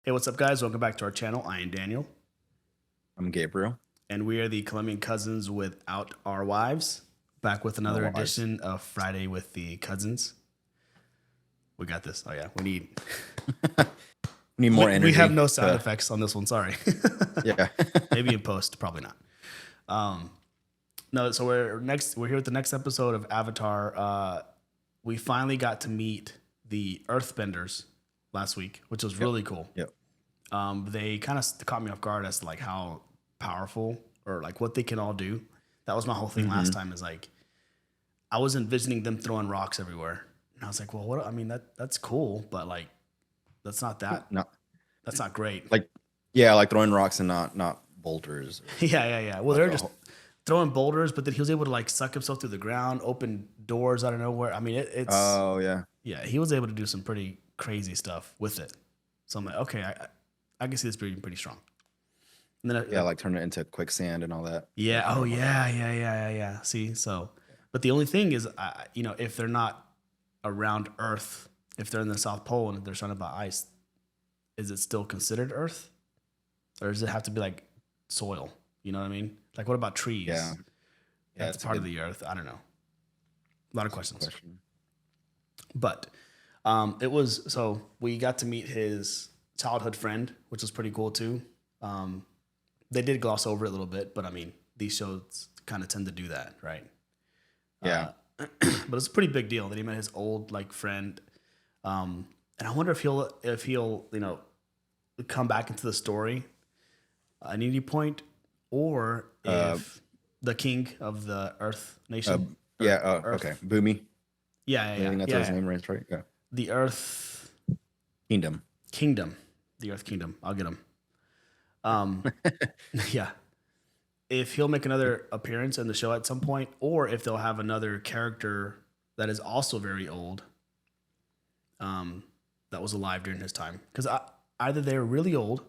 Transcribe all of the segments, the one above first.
Hey, what's up, guys? Welcome back to our channel. I am Daniel, I'm Gabriel. and we are the Colombian cousins without our wives. Back with No another wives. edition of Friday with the Cousins. We got this. Oh yeah, we need. We need more We have energy. no sound To, effects on this one. Sorry. yeah. Maybe in post, probably not. No, so we're here with the next episode of Avatar. We finally got to meet the Earthbenders last week, which was Yep. really cool. Yep. They kind of caught me off guard as to like how powerful or like what they can all do. That was my whole thing last time. Is like I was envisioning them throwing rocks everywhere, and I was like, well, what? I mean, that's cool, but like that's not Not that's not great. like like throwing rocks and not boulders. Yeah. Well, Like they're a just whole, throwing boulders, but then he was able to like suck himself through the ground, open doors out of nowhere. I mean, it's oh yeah. yeah, he was able to do some pretty crazy stuff with it. So I'm like, okay, I can see this being pretty strong. And then Yeah, like turn it into quicksand and all that. yeah. I Oh, forgot about that. yeah. See, so, but the only thing is, if they're not around Earth, if they're in the South Pole and if they're surrounded by ice, is it still considered Earth, or does it have to be like soil? You know what I mean? Like, what about trees? Yeah. Yeah, That's it's a part of good the Earth. I don't know. A lot of questions. question. But it was so we got to meet his childhood friend, which was pretty cool too. They did gloss over it a little bit, but I mean, these shows kind of tend to do that, right? Yeah. But it's a pretty big deal that he met his old like friend, and I wonder if he'll come back into the story at any point, or Uh, if the king of the Earth Nation, yeah. Earth, Okay. Boomy. yeah, I think that's what his yeah, name is, right? Yeah. the Earth Kingdom. Kingdom, the Earth Kingdom. I'll get him. Yeah. If he'll make another appearance in the show at some point, or if they'll have another character that is also very old, that was alive during his time. Because either they're really old,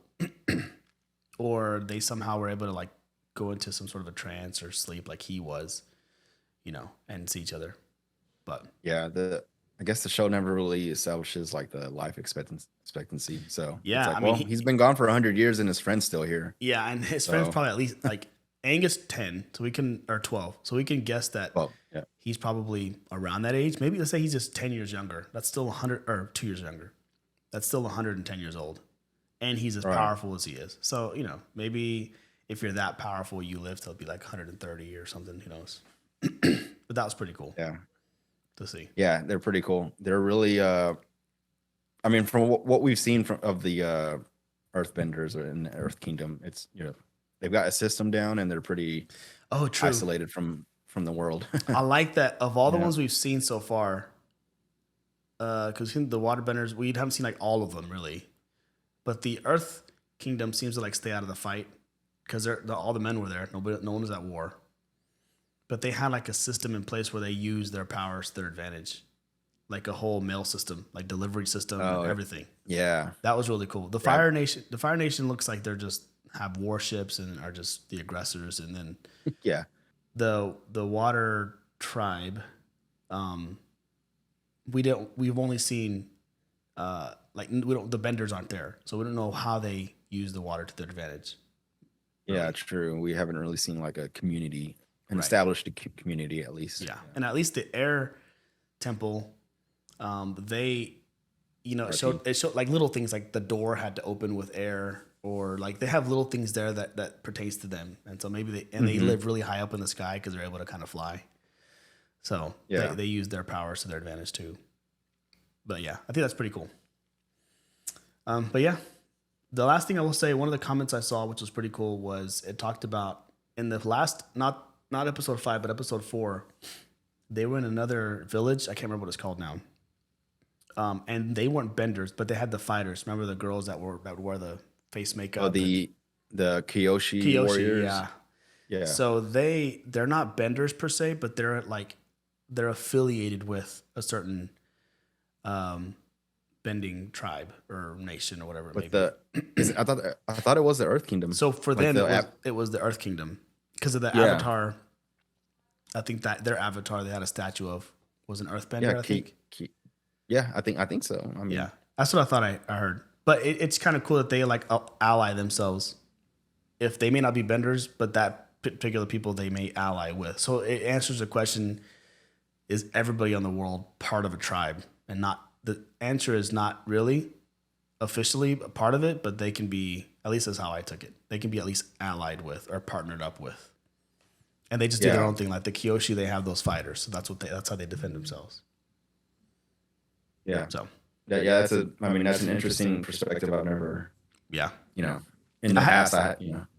or they somehow were able to like go into some sort of a trance or sleep like he was, and see each other. But Yeah. I guess the show never really establishes like the life expectancy. So it's yeah, I like, mean, well, he's been gone for 100 years and his friend's still here. yeah, and his friend's So, probably at least like Angus 10, so we can or 12, so we can guess that well, yeah. he's probably around that age. Maybe let's say he's just 10 years younger. That's still 100 or 2 years younger. That's still 110 years old. And he's as Right. powerful as he is. So, maybe if you're that powerful, you live till be like 130 or something, who knows. But that was pretty cool Yeah. to see. Yeah, they're pretty cool. They're really I mean from what we've seen of the Earthbenders in the Earth Kingdom, it's they've got a system down and they're pretty Oh, true. isolated from the world. I like that of all the Yeah. ones we've seen so far, because the waterbenders, we haven't seen like all of them really. But the Earth Kingdom seems to like stay out of the fight because all the men were there. No one was at war. But they had like a system in place where they use their powers to their advantage, like a whole mail system, like delivery system, Oh, and everything. Yeah. That was really cool. The Fire Nation looks like they're just have warships and are just the aggressors, and then Yeah. the Water Tribe. We've only seen the benders aren't there, so we don't know how they use the water to their advantage. Yeah, it's true. We haven't really seen like a community, an Right. established community at least. Yeah, and at least the Air Temple, they, it showed like little things like the door had to open with air, or like they have little things there that pertains to them, and so maybe they live really high up in the sky because they're able to kind of fly. So Yeah. they use their powers to their advantage too. But yeah, I think that's pretty cool. But yeah, the last thing I will say, one of the comments I saw, which was pretty cool, was it talked about in the last, not episode 5, but episode 4, they were in another village. I can't remember what it's called now. And they weren't benders, but they had the fighters. Remember the girls that would wear the face makeup? Oh, the Kyoshi warriors. Yeah. Yeah. So they're not benders per se, but they're affiliated with a certain bending tribe or nation or whatever it may be. I thought it was the Earth Kingdom. So for Like them, it was the Earth Kingdom because of the Yeah. avatar. I think that their avatar they had a statue of was an Earthbender. Yeah, I think. yeah, I think so. I mean, Yeah, that's what I thought I heard. But it's kind of cool that they like ally themselves. If they may not be benders, but that particular people they may ally with. So it answers the question: is everybody on the world part of a tribe? And not the answer is not really officially a part of it, but they can be. At least that's how I took it. They can be at least allied with or partnered up with. And they just do their own thing. Like the Kyoshi, they have those fighters, so that's how they defend themselves. Yeah. So that's an interesting perspective. I've never, yeah, in the past, I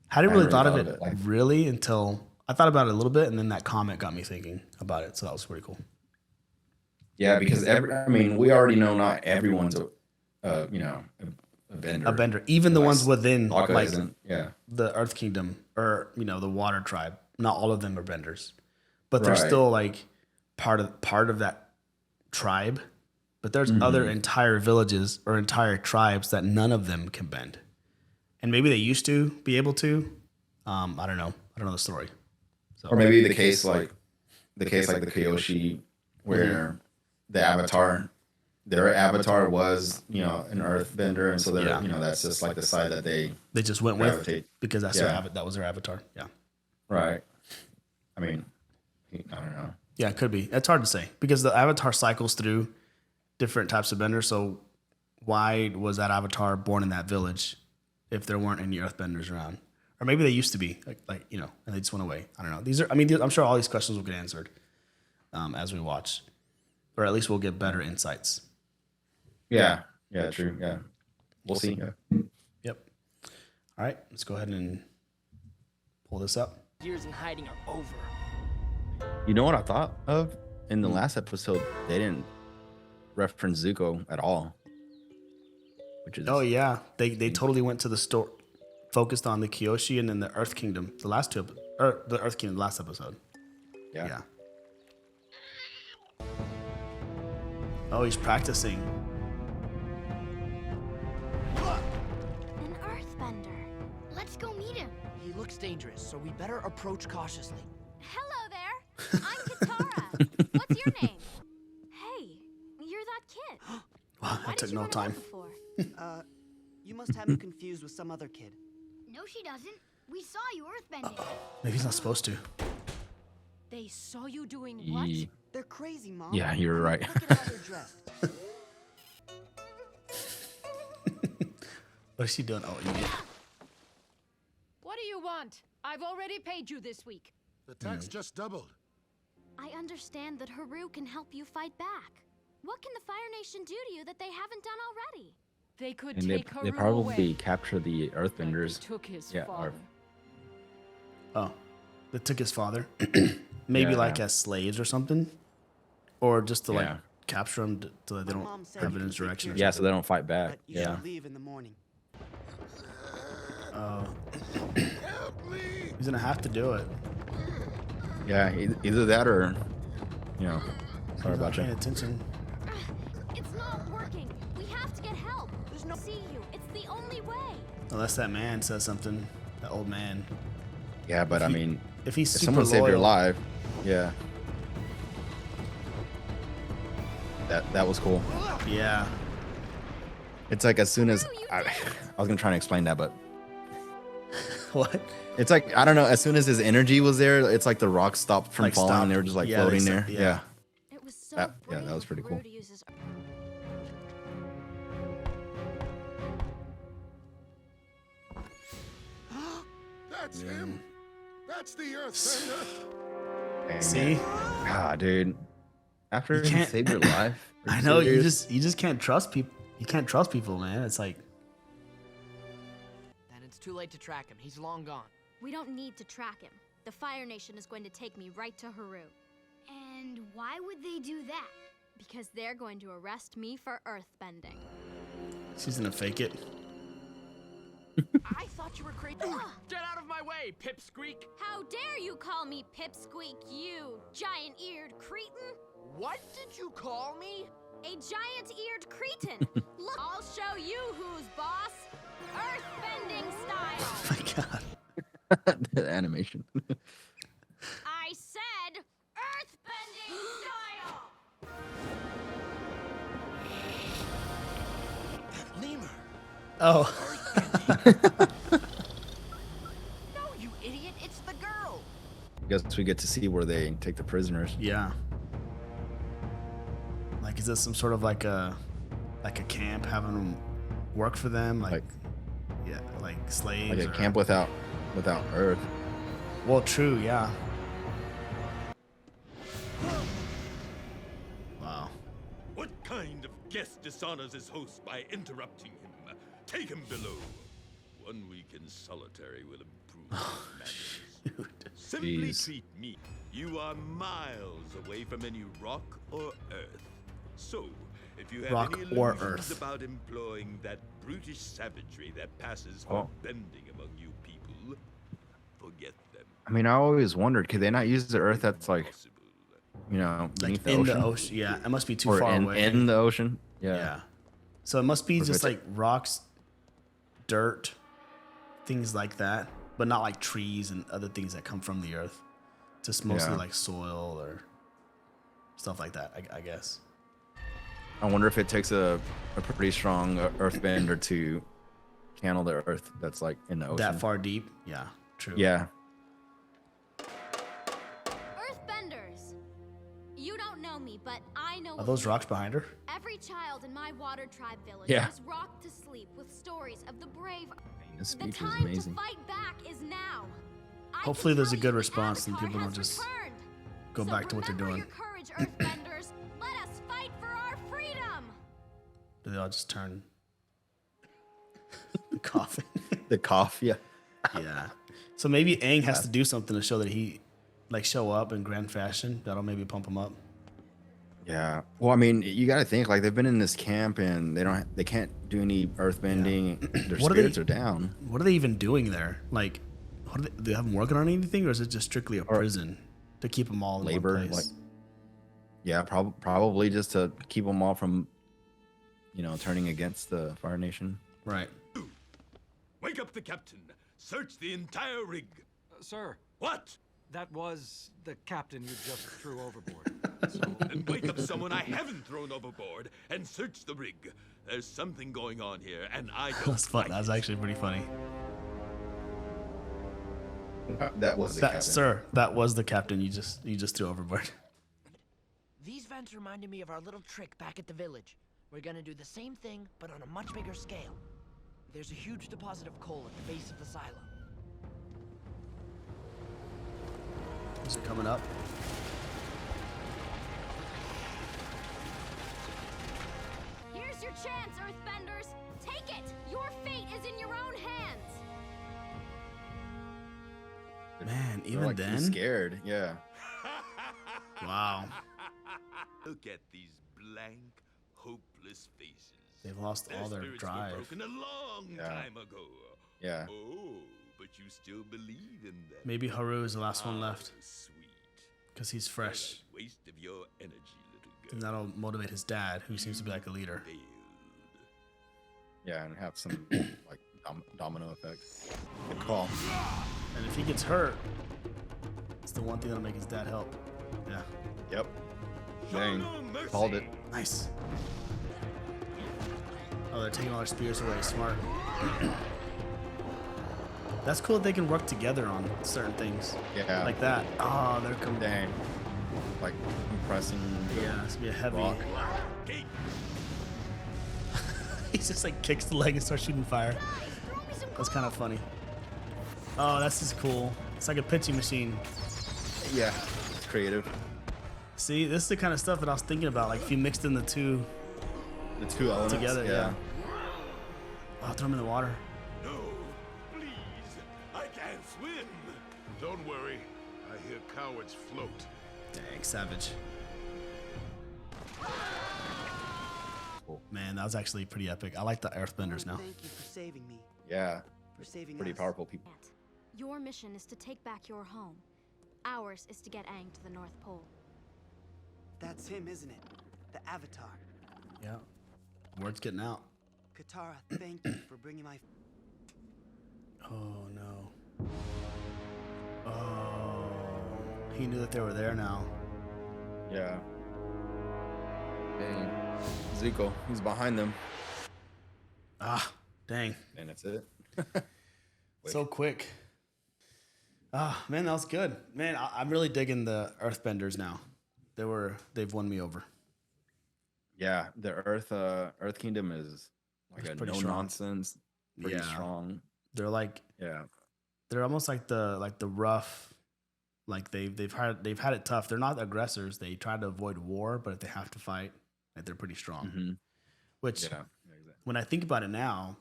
hadn't really thought of it really until I thought about it a little bit, and then that comment got me thinking about it. So that was pretty cool. Yeah, because we already know not everyone's a bender. A bender, even the ones within like the Earth Kingdom or the Water Tribe. Not all of them are benders, but they're still like part of that tribe. But there's other entire villages or entire tribes that none of them can bend, and maybe they used to be able to. I don't know. I don't know the story. So. Or maybe the case like the Kyoshi, where the avatar, their avatar was an Earthbender, and so they're that's just like the side that they just went with because that's that was their avatar. Yeah. Right. I don't know. Yeah, it could be. It's hard to say because the avatar cycles through different types of benders. So why was that avatar born in that village if there weren't any Earthbenders around? Or maybe they used to be, and they just went away. I don't know. I'm sure all these questions will get answered as we watch, or at least we'll get better insights. Yeah. Yeah. True. Yeah. We'll see. Yeah. Yep. All right. Let's go ahead and pull this up. Years in hiding are over. You know what I thought of in the last episode? They didn't reference Zuko at all. Which is they totally went to the store, focused on the Kyoshi and then the Earth Kingdom. The last episode. Yeah. Oh, he's practicing. An Earthbender. Let's go meet him. He looks dangerous, so we better approach cautiously. Hello there. I'm Katara. What's your name? Hey, you're that kid. Wow, that took no time. You must have me confused with some other kid. No, she doesn't. We saw you earthbending. Maybe he's not supposed to. They saw you doing what? They're crazy, Mom. Yeah, you're right. Look at how they're dressed. What is she doing? Oh, idiot. What do you want? I've already paid you this week. The tax just doubled. I understand that Haru can help you fight back. What can the Fire Nation do to you that they haven't done already? They could And take Haru they probably away. capture the Like Earthbenders. they took his Yeah, father. Oh, they took his father. Maybe as slaves or something, or just to capture him so that they My don't mom said have you an can take insurrection. care Or of Yeah, so they don't fight But back. you Yeah. should leave in the morning. Help me! He's gonna have to do it. Yeah, either that or, sorry He's about not paying you. attention. It's not working. We have to get help. There's no see you. It's the only way. Unless that man says something, that old man. Yeah, but If he's if super someone saved your loyal- life, yeah. That was cool. Yeah. It's like as soon as I was gonna try and explain that, but What? it's like I don't know. As soon as his energy was there, it's like the rocks stopped from Like, falling. stopped. And they were just like Yeah, floating they there. said- Yeah. yeah. It was so That brave was pretty of cool. Haru to use his That's him. That's the Earthbender. Dang, See? God, dude. After You he can't- saved your life. Are I know you serious? just can't trust people. You can't trust people, man. It's like Then it's too late to track him. He's long gone. We don't need to track him. The Fire Nation is going to take me right to Haru. And why would they do that? Because they're going to arrest me for earthbending. she's gonna fake it. I thought you were crazy. Get out of my way, pipsqueak! How dare you call me Pipsqueak, you giant-eared cretin? What did you call me? A giant-eared cretin. Look, I'll show you who's boss. Earthbending style. Oh my god. The animation. I said earthbending style. Lemur. Oh, No, you idiot! It's the girl. Guess we get to see where they take the prisoners. yeah. Like, is this some sort of like a camp having them work for them? Like yeah, like slaves. Like a or- camp without Earth. Well, true, yeah. Wow. What kind of guest dishonors his host by interrupting him? Take him below. 1 week in solitary will improve his manners. Simply Jeez. treat me. You are miles away from any rock or earth. So, if you have Rock any or illusions earth. about employing that brutish savagery that passes Oh. for bending among you people, forget them. I mean, I always wondered, could they not use the Earth that's like, Impossible. Like beneath in the ocean? the ocean. Yeah, it must be too Or far in, away. in the ocean? Yeah. So it must be Or if just it's- like rocks, dirt, things like that, but not like trees and other things that come from the earth. Just mostly Yeah. like soil or stuff like that, I guess. I wonder if it takes a pretty strong earthbender to channel the Earth that's like in the ocean. That far deep? Yeah, true. Yeah. Earthbenders! You don't know me, but I know Are of those you. rocks behind her? Every child in my water tribe village Yeah. was rocked to sleep with stories of the brave. This The speech is time to amazing. fight back is now. I can Hopefully there's tell a good you the response and Avatar people don't has just returned. Go So back to what they're remember doing. your courage, Earthbenders. Let us fight for our freedom. Do they all just turn the coffin? The cough, yeah. Yeah. So maybe Aang has to do something to show that he like show up in grand fashion. That'll maybe pump him up. Yeah. Well, I mean, you got to think like they've been in this camp and they can't do any earthbending. Their What are they- spirits are down. What are they even doing there? Like, what do they have them working on anything, or is it just strictly a prison to keep them all in Labor, one place? Yeah, probably just to keep them all from, turning against the Fire Nation. Right. Wake up the captain. Search the entire rig. Sir, What? that was the captain you just threw overboard. So, And wake up someone I haven't thrown overboard and search the rig. There's something going on here, and I don't That's fun. like That was it. actually pretty funny. That was the captain. Sir, that was the captain you just threw overboard. These vents reminded me of our little trick back at the village. We're gonna do the same thing, but on a much bigger scale. There's a huge deposit of coal at the base of the silo. Is it coming up? Here's your chance, Earthbenders. Take it. Your fate is in your own hands. Man, They're even like too then. scared. Yeah. Wow. Look at these blank, hopeless faces. They've lost all their spirits drive. were broken a long Yeah. time ago. Yeah. Oh, but you still believe in them. Maybe Haru is the last one left Sweet. because he's fresh, Waste of your energy, little girl. and that'll motivate his dad, who seems to be like a leader. Failed. Yeah, and have some like domino effect. Good call. And if he gets hurt, it's the one thing that'll make his dad help. Yeah. Yep. Show Dang. no mercy. Called it. Nice. Oh, they're taking all their spears away. Smart. That's cool that they can work together on certain things. Yeah. Like that. Oh, they're coming. Dang. Like compressing. the Yeah, it's gonna be a heavy. rock. Gate. He just like kicks the leg and starts shooting fire. That's kind of funny. Oh, that's just cool. It's like a pitching machine. Yeah. It's creative. See, this is the kind of stuff that I was thinking about. Like if you mixed in the two The two elements together, yeah. Oh, throw them in the water. No, please. I can't swim. Don't worry. I hear cowards float. Dang, savage. Man, that was actually pretty epic. I like the Earthbenders now. Thank you for saving me. Yeah. For saving Pretty us. powerful people. Your mission is to take back your home. Ours is to get Aang to the North Pole. That's him, isn't it? The Avatar. Yeah. Word's getting out. Katara, thank you for bringing my... Oh no. Oh. He knew that they were there now. Yeah. Dang. Zuko, he's behind them. Ah, Dang. and that's it. So quick. Ah, man, that was good. Man, I'm really digging the Earthbenders now. They've won me over. Yeah, the Earth Kingdom is like It's a pretty no strong. nonsense, pretty Yeah. strong. They're like Yeah, they're almost like the rough. Like they've had it tough. They're not aggressors. They try to avoid war, but if they have to fight, like they're pretty strong. mm-hmm. Which Exactly. when I think about it now,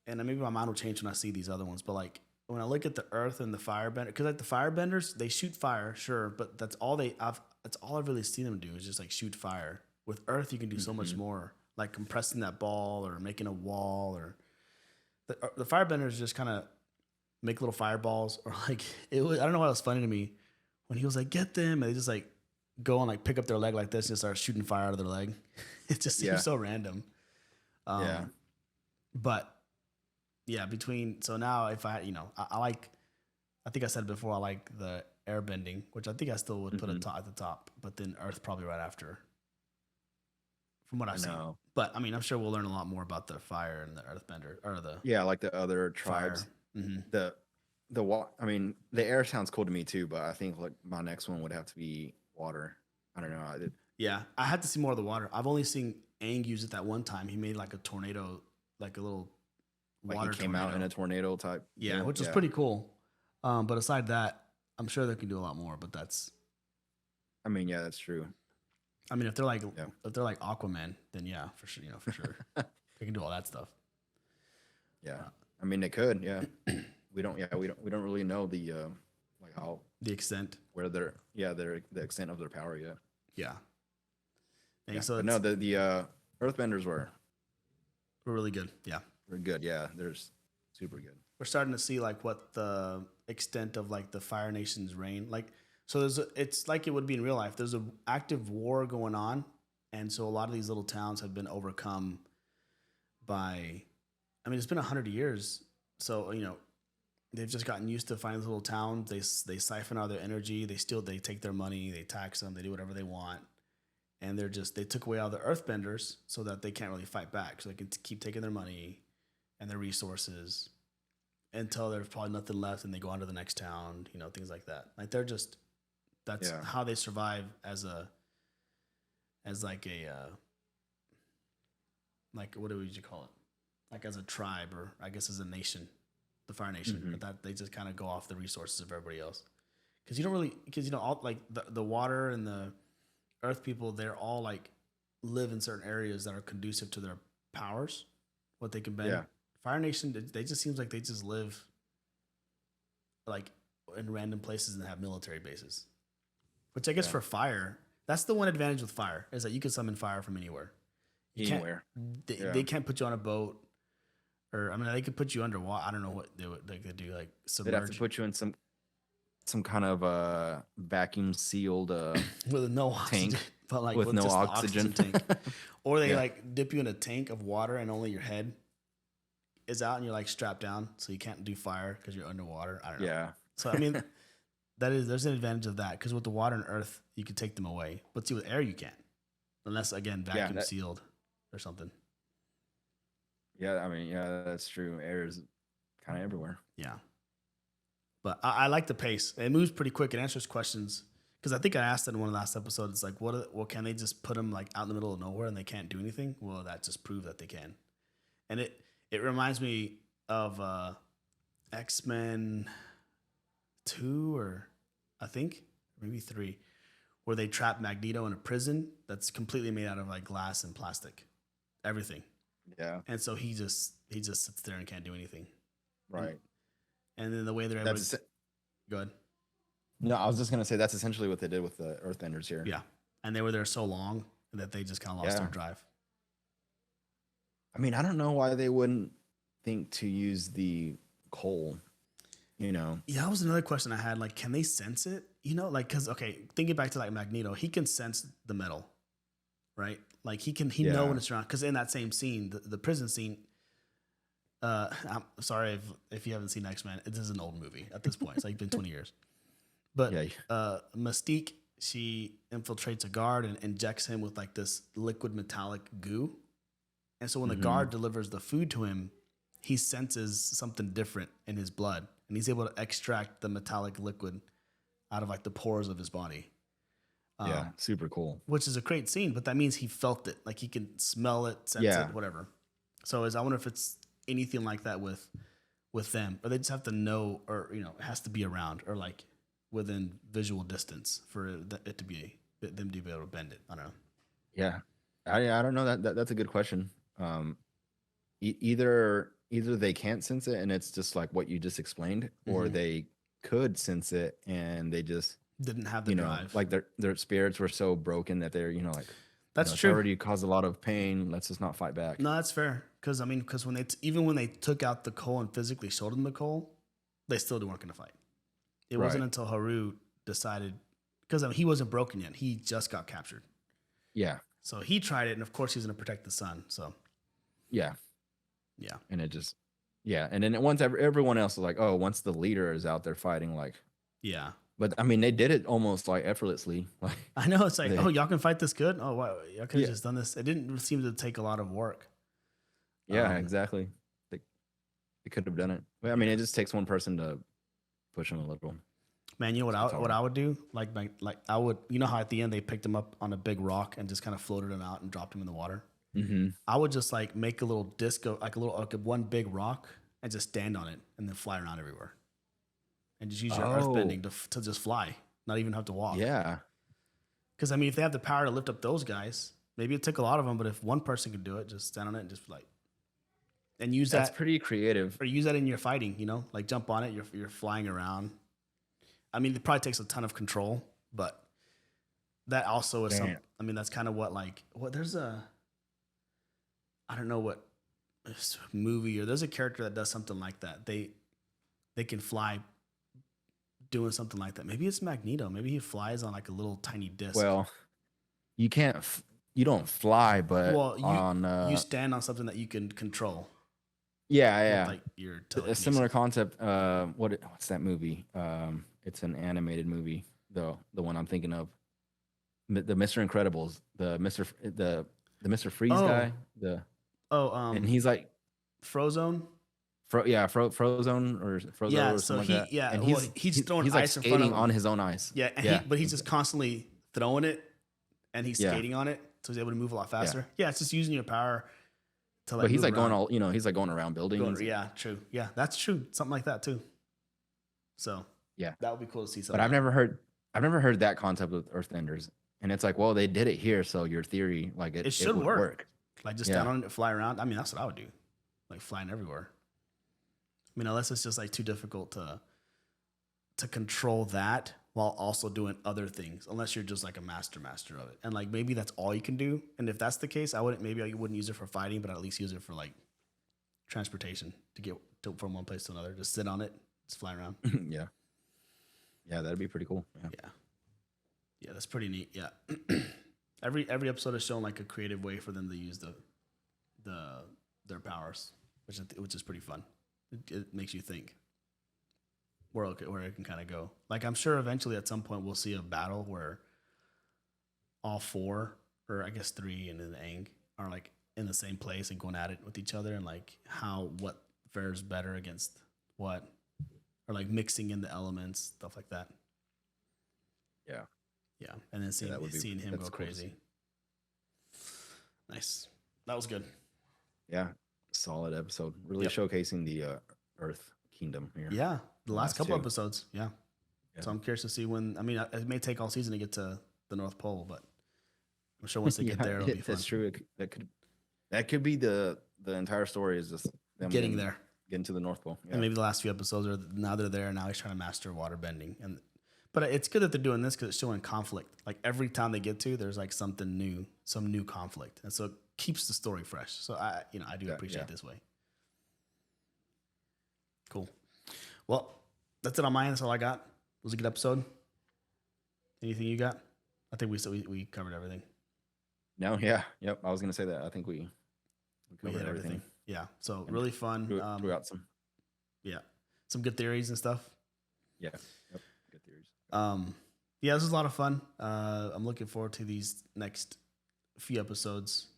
and maybe my mind will change when I see these other ones, but like when I look at the Earth and the Firebender, because like the Firebenders, they shoot fire, sure, but that's all I've really seen them do is just like shoot fire. With Earth, you can do so much more, like compressing that ball or making a wall, or the Firebenders just kind of make little fireballs, or like it was. I don't know why it was funny to me when he was like, "Get them," and they just like go and like pick up their leg like this and start shooting fire out of their leg. It just seems so random. Yeah. But yeah, so now if I, I like, I think I said before, I like the airbending, which I think I still would put at the top, but then Earth probably right after. From what I've seen. But I mean, I'm sure we'll learn a lot more about the fire and the Earthbender or the like the other tribes. Mm-hmm. I mean, the air sounds cool to me too, but I think like my next one would have to be water. I don't know. Yeah, I had to see more of the water. I've only seen Aang use it that one time. He made like a tornado, like a little water he came tornado out in a tornado type. Yeah, which was pretty cool. But aside that, I'm sure they can do a lot more. But that's. I mean, yeah, that's true. I mean, if they're like Aquaman, then yeah, for sure, for sure, they can do all that stuff. Yeah, I mean, they could. Yeah, we don't really know the like how the extent where the extent of their power yet. Yeah. So but no, the Earthbenders were really good. Yeah, we're good. Yeah, they're super good. We're starting to see like what the extent of like the Fire Nation's reign like. So it's like it would be in real life. There's an active war going on, and so a lot of these little towns have been overcome by. I mean, it's been 100 years, so they've just gotten used to finding these little towns. They siphon out their energy. They take their money. They tax them. They do whatever they want, and they took away all the Earthbenders so that they can't really fight back. So they can keep taking their money and their resources until there's probably nothing left, and they go on to the next town. Things like that. Like they're just. That's how they survive as like what would you call it? Like as a tribe, or I guess as a nation, the Fire Nation. But that they just kind of go off the resources of everybody else. Because all like the water and the Earth people, they're all like live in certain areas that are conducive to their powers, what they can bend. Yeah. Fire Nation, they just seems like they just live like in random places and have military bases. Which I guess for fire, that's the one advantage with fire is that you can summon fire from anywhere. They can't put you on a boat, or I mean they could put you underwater. I don't know what they could do, like submerge. They'd have to put you in some kind of vacuum sealed with no oxygen, tank, but like with no just oxygen tank. Or they like dip you in a tank of water and only your head is out and you're like strapped down, so you can't do fire because you're underwater. I don't know. Yeah. So I mean. There's an advantage of that because with the water and Earth, you can take them away. But see, with air, you can't. Unless, again, vacuum sealed or something. Yeah, I mean, yeah, that's true. Air is kind of everywhere. Yeah. But I like the pace. It moves pretty quick. It answers questions. Because I think I asked it in one of the last episodes, it's like, can they just put them like out in the middle of nowhere and they can't do anything? Well, that just proves that they can. And it reminds me of X-Men 2 or I think maybe 3, where they trap Magneto in a prison that's completely made out of like glass and plastic, everything. Yeah. And so he just sits there and can't do anything. Right. And then the way they're able to go ahead. No, I was just gonna say that's essentially what they did with the Earthbenders here. Yeah. And they were there so long that they just kind of lost their drive. I mean, I don't know why they wouldn't think to use the coal. Yeah, that was another question I had. Like, can they sense it? Like, because thinking back to like Magneto, he can sense the metal, right? Like he know when it's around. Because in that same scene, the prison scene. I'm sorry if you haven't seen X-Men. This is an old movie at this point. It's like been 20 years. But Mystique, she infiltrates a guard and injects him with like this liquid metallic goo. And so when the guard delivers the food to him, he senses something different in his blood, and he's able to extract the metallic liquid out of like the pores of his body. Yeah, super cool. Which is a great scene, but that means he felt it. Like he can smell it, sense it, whatever. So I wonder if it's anything like that with them, or they just have to know, or it has to be around, or like within visual distance for it to be them to be able to bend it. I don't know. Yeah, I don't know. That's a good question. Either they can't sense it and it's just like what you just explained, or they could sense it and they just didn't have the drive. Like their spirits were so broken that they're like, that's true. It's already caused a lot of pain. Let's just not fight back. No, that's fair. Because when they took out the coal and physically showed them the coal, they still weren't going to fight. It wasn't until Haru decided, because he wasn't broken yet. He just got captured. Yeah. So he tried it, and of course he's going to protect the son. So. Yeah. Yeah. And it just, and then once everyone else is like, oh, once the leader is out there fighting, like. Yeah. But I mean, they did it almost like effortlessly. Like I know, it's like, oh, y'all can fight this good. Oh, wow, y'all could have just done this. It didn't seem to take a lot of work. Yeah, exactly. They could have done it. But I mean, it just takes one person to push them a little. Man, you know what I would do? Like I would, how at the end they picked him up on a big rock and just kind of floated him out and dropped him in the water. Mm-hmm. I would just like make a little disc of like one big rock and just stand on it and then fly around everywhere. And just use your earthbending to just fly, not even have to walk. Yeah. Because, if they have the power to lift up those guys, maybe it took a lot of them, but if one person could do it, just stand on it and just like, and use That's pretty creative. Or use that in your fighting, like jump on it, you're flying around. It probably takes a ton of control, but that also is something. That's kind of there's I don't know what movie, or there's a character that does something like that. They can fly doing something like that. Maybe it's Magneto. Maybe he flies on like a little tiny disc. Well, you don't fly, but you stand on something that you can control. Yeah. Like your a similar concept. What's that movie? It's an animated movie, though. The one I'm thinking of, the Mr. Incredibles, the Mr. Freeze guy. And he's like Frozone. Frozone or Frozo. Yeah, or so something like that. Yeah, and he's throwing he's ice like in front of skating him. on his own ice. Yeah, but he's just constantly throwing it, and he's skating on it, so he's able to move a lot faster. Yeah, it's just using your power to like. But he's like around. going he's like going around buildings. Yeah, true. Yeah, that's true. Something like that too. So yeah, that would be cool to see something. But I've never heard that concept with Earthbenders, and it's like, well, they did it here, so your theory, like it should work. Like just stand on it and fly around. That's what I would do, like flying everywhere. Unless it's just like too difficult to control that while also doing other things, unless you're just like a master of it. And like maybe that's all you can do. And if that's the case, I wouldn't use it for fighting, but at least use it for like transportation to get from one place to another. Just sit on it, just fly around. Yeah, that'd be pretty cool. Yeah, that's pretty neat. Yeah, every episode is showing like a creative way for them to use their powers, which is pretty fun. It makes you think where it can kind of go. Like I'm sure eventually at some point we'll see a battle where all four, or I guess three and then Aang, are like in the same place and going at it with each other, and like what fares better against what, or like mixing in the elements, stuff like that. Yeah, and then seeing him go crazy. Nice, that was good. Yeah. Solid episode, really showcasing the Earth Kingdom here. Yeah, the last couple episodes. Yeah, so I'm curious to see when. It may take all season to get to the North Pole, but I'm sure once they get there, it'll be fun. That's true. That could be the entire story is just them getting there, getting to the North Pole. Yeah. And maybe the last few episodes are now they're there. Now he's trying to master water bending, but it's good that they're doing this because it's showing conflict. Like every time they get to, there's like something new, some new conflict, and so it keeps the story fresh. So I do appreciate this way. Cool. Well, that's it on my end. That's all I got. It was a good episode. Anything you got? I think we covered everything. No, yeah, yep. I was gonna say that. I think we covered everything. Yeah. So really fun. Threw out some. Yeah, some good theories and stuff. Yeah. Yep. Good theories. Yeah, this was a lot of fun. I'm looking forward to these next few episodes.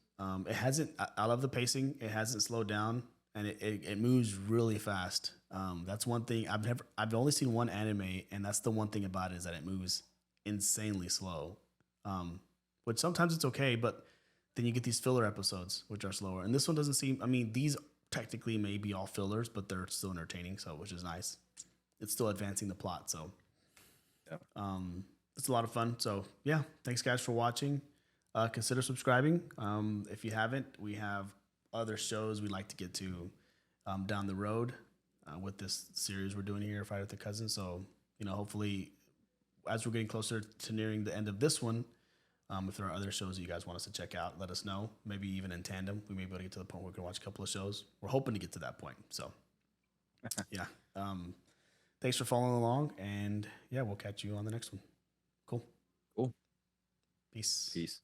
It hasn't. I love the pacing. It hasn't slowed down. and it moves really fast. That's one thing I've only seen one anime, and that's the one thing about it is that it moves insanely slow. Which sometimes it's okay, but then you get these filler episodes which are slower. And this one doesn't seem. I mean, these technically may be all fillers, but they're still entertaining, so which is nice. It's still advancing the plot, so it's a lot of fun. So yeah, thanks guys for watching. Consider subscribing. If you haven't, we have other shows we'd like to get to down the road with this series we're doing here, Fight with the Cousins. So, you know, hopefully as we're getting closer to nearing the end of this one, if there are other shows that you guys want us to check out, let us know. Maybe even in tandem, we may be able to get to the point where we can watch a couple of shows. We're hoping to get to that point. So, yeah. Thanks for following along, and yeah, we'll catch you on the next one. Cool. Cool. Peace. Peace.